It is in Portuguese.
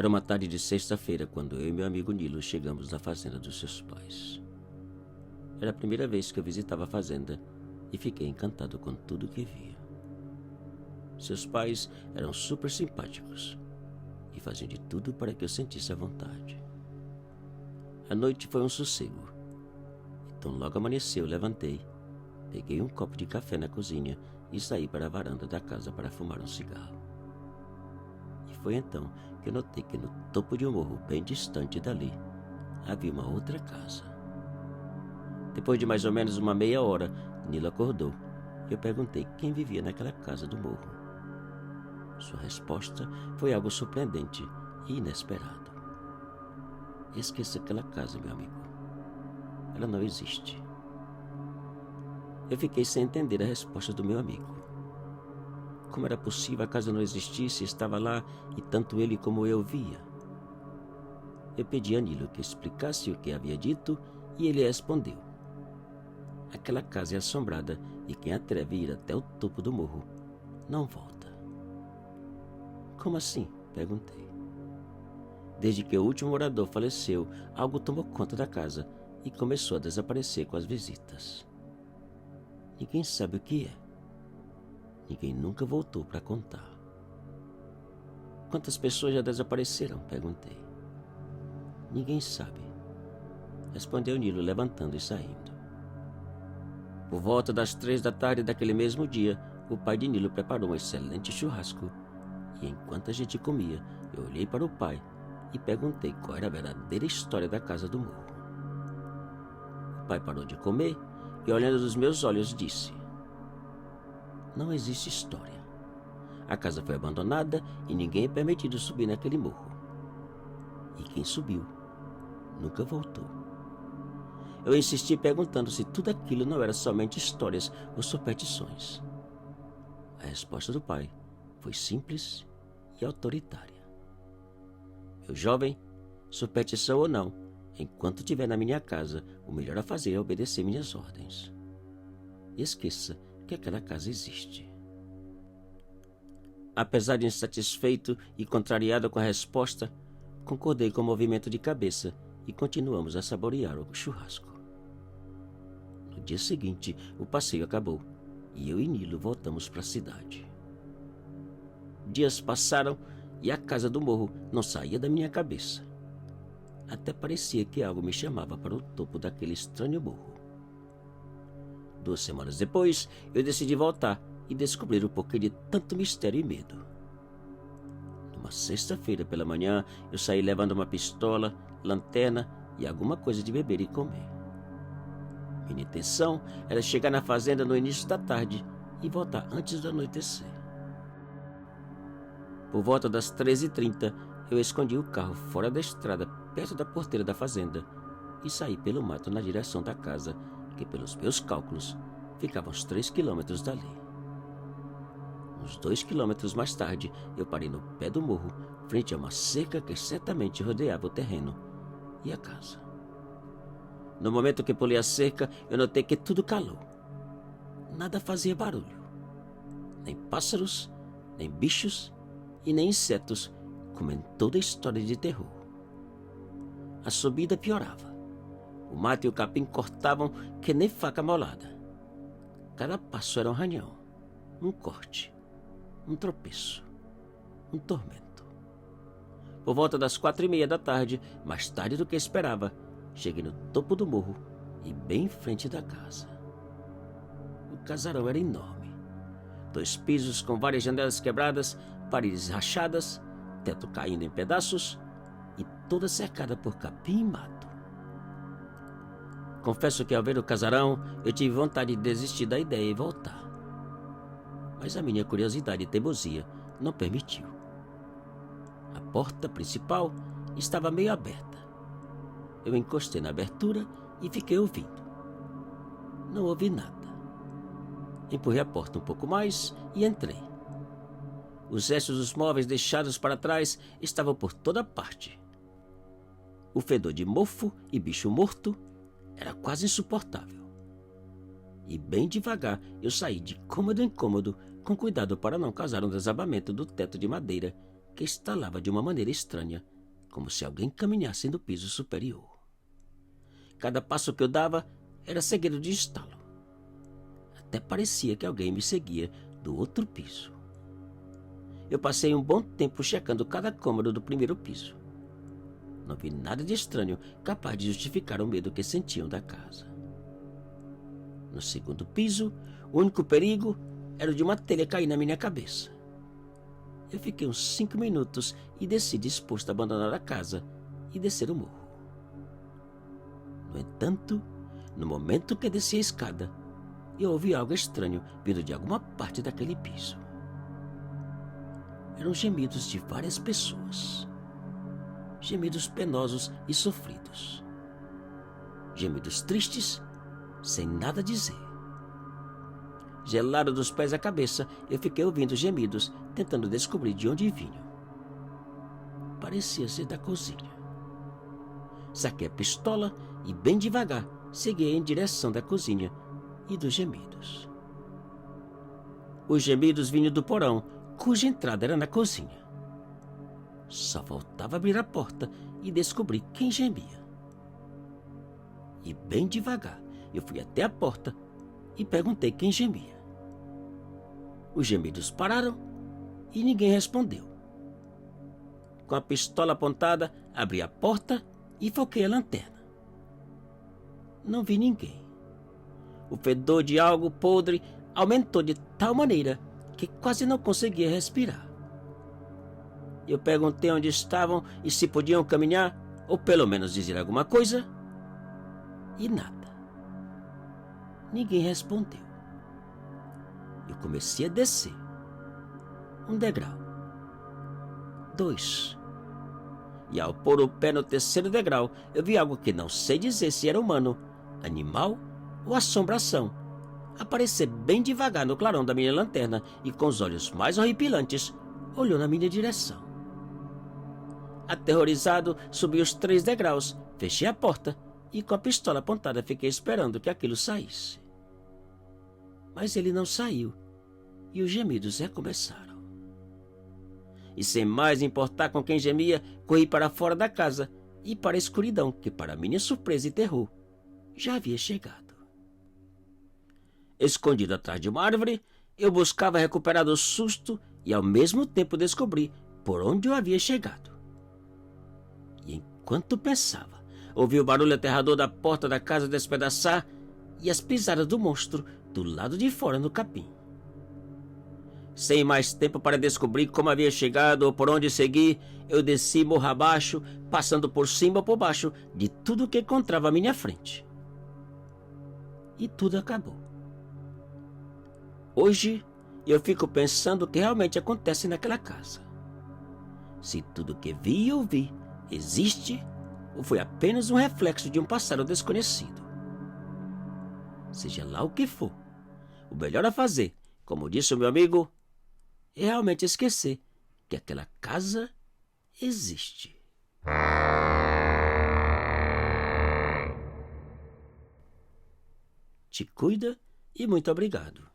Era uma tarde de sexta-feira quando eu e meu amigo Nilo chegamos na fazenda dos seus pais. Era a primeira vez que eu visitava a fazenda e fiquei encantado com tudo que via. Seus pais eram super simpáticos e faziam de tudo para que eu sentisse à vontade. A noite foi um sossego. Então logo amanheceu, levantei, peguei um copo de café na cozinha e saí para a varanda da casa para fumar um cigarro. E foi então que eu notei que no topo de um morro bem distante dali havia uma outra casa. Depois de mais ou menos uma meia hora, Nilo acordou e eu perguntei quem vivia naquela casa do morro. Sua resposta foi algo surpreendente e inesperado. Esqueça aquela casa, meu amigo. Ela não existe. Eu fiquei sem entender a resposta do meu amigo. Como era possível a casa não existisse, estava lá e tanto ele como eu via? Eu pedi a Nilo que explicasse o que havia dito e ele respondeu. Aquela casa é assombrada e quem atreve a ir até o topo do morro não volta. Como assim? Perguntei. Desde que o último morador faleceu, algo tomou conta da casa e começou a desaparecer com as visitas. Ninguém sabe o que é. Ninguém nunca voltou para contar. Quantas pessoas já desapareceram? Perguntei. Ninguém sabe, respondeu Nilo levantando e saindo. Por volta das 3 da tarde daquele mesmo dia, o pai de Nilo preparou um excelente churrasco. E enquanto a gente comia, eu olhei para o pai e perguntei qual era a verdadeira história da casa do morro. O pai parou de comer e, olhando nos meus olhos, disse: Não existe história. A casa foi abandonada e ninguém é permitido subir naquele morro. E quem subiu nunca voltou. Eu insisti perguntando se tudo aquilo não era somente histórias ou superstições. A resposta do pai foi simples e autoritária. Meu jovem, superstição ou não, enquanto estiver na minha casa, o melhor a fazer é obedecer minhas ordens. Esqueça que aquela casa existe. Apesar de insatisfeito e contrariado com a resposta, concordei com o movimento de cabeça e continuamos a saborear o churrasco. No dia seguinte, o passeio acabou e eu e Nilo voltamos para a cidade. Dias passaram e a casa do morro não saía da minha cabeça. Até parecia que algo me chamava para o topo daquele estranho morro. 2 semanas depois, eu decidi voltar e descobrir o porquê de tanto mistério e medo. Numa sexta-feira pela manhã, eu saí levando uma pistola, lanterna e alguma coisa de beber e comer. Minha intenção era chegar na fazenda no início da tarde e voltar antes do anoitecer. Por volta das 13h30, eu escondi o carro fora da estrada, perto da porteira da fazenda, e saí pelo mato na direção da casa, que pelos meus cálculos ficava uns 3 quilômetros dali. Uns 2 quilômetros mais tarde, eu parei no pé do morro, frente a uma cerca que certamente rodeava o terreno e a casa. No momento que pulei a cerca, eu notei que tudo calou. Nada fazia barulho. Nem pássaros, nem bichos e nem insetos, como em toda a história de terror. A subida piorava. O mato e o capim cortavam que nem faca molada. Cada passo era um arranhão, um corte, um tropeço, um tormento. Por volta das 4h30 da tarde, mais tarde do que esperava, cheguei no topo do morro e bem em frente da casa. O casarão era enorme. 2 pisos com várias janelas quebradas, paredes rachadas, teto caindo em pedaços e toda cercada por capim e mato. Confesso que ao ver o casarão, eu tive vontade de desistir da ideia e voltar. Mas a minha curiosidade e teimosia não permitiu. A porta principal estava meio aberta. Eu encostei na abertura e fiquei ouvindo. Não ouvi nada. Empurrei a porta um pouco mais e entrei. Os restos dos móveis deixados para trás estavam por toda parte. O fedor de mofo e bicho morto era quase insuportável. E bem devagar eu saí de cômodo em cômodo, com cuidado para não causar um desabamento do teto de madeira que estalava de uma maneira estranha como se alguém caminhasse no piso superior. Cada passo que eu dava era seguido de estalo. Até parecia que alguém me seguia do outro piso. Eu passei um bom tempo checando cada cômodo do primeiro piso. Não vi nada de estranho capaz de justificar o medo que sentiam da casa. No segundo piso, o único perigo era o de uma telha cair na minha cabeça. Eu fiquei uns 5 minutos e desci disposto a abandonar a casa e descer o morro. No entanto, no momento que desci a escada, eu ouvi algo estranho vindo de alguma parte daquele piso. Eram gemidos de várias pessoas. Gemidos penosos e sofridos. Gemidos tristes, sem nada dizer. Gelado dos pés à cabeça, eu fiquei ouvindo gemidos, tentando descobrir de onde vinham. Parecia ser da cozinha. Saquei a pistola e, bem devagar, segui em direção da cozinha e dos gemidos. Os gemidos vinham do porão, cuja entrada era na cozinha. Só faltava abrir a porta e descobrir quem gemia. E bem devagar, eu fui até a porta e perguntei quem gemia. Os gemidos pararam e ninguém respondeu. Com a pistola apontada, abri a porta e foquei a lanterna. Não vi ninguém. O fedor de algo podre aumentou de tal maneira que quase não conseguia respirar. Eu perguntei onde estavam e se podiam caminhar, ou pelo menos dizer alguma coisa, e nada. Ninguém respondeu. Eu comecei a descer. 1 degrau. 2. E ao pôr o pé no 3º degrau, eu vi algo que não sei dizer se era humano, animal ou assombração, aparecer bem devagar no clarão da minha lanterna e, com os olhos mais horripilantes, olhou na minha direção. Aterrorizado, subi os 3 degraus, fechei a porta e, com a pistola apontada, fiquei esperando que aquilo saísse. Mas ele não saiu e os gemidos recomeçaram. E, sem mais importar com quem gemia, corri para fora da casa e para a escuridão que, para minha surpresa e terror, já havia chegado. Escondido atrás de uma árvore, eu buscava recuperar do susto e, ao mesmo tempo, descobrir por onde eu havia chegado. E enquanto pensava, ouvi o barulho aterrador da porta da casa despedaçar e as pisadas do monstro do lado de fora no capim. Sem mais tempo para descobrir como havia chegado ou por onde seguir, eu desci morro abaixo, passando por cima ou por baixo de tudo que encontrava à minha frente. E tudo acabou. Hoje, eu fico pensando o que realmente acontece naquela casa. Se tudo que vi e ouvi existe ou foi apenas um reflexo de um passado desconhecido. Seja lá o que for, o melhor a fazer, como disse o meu amigo, é realmente esquecer que aquela casa existe. Te cuida e muito obrigado.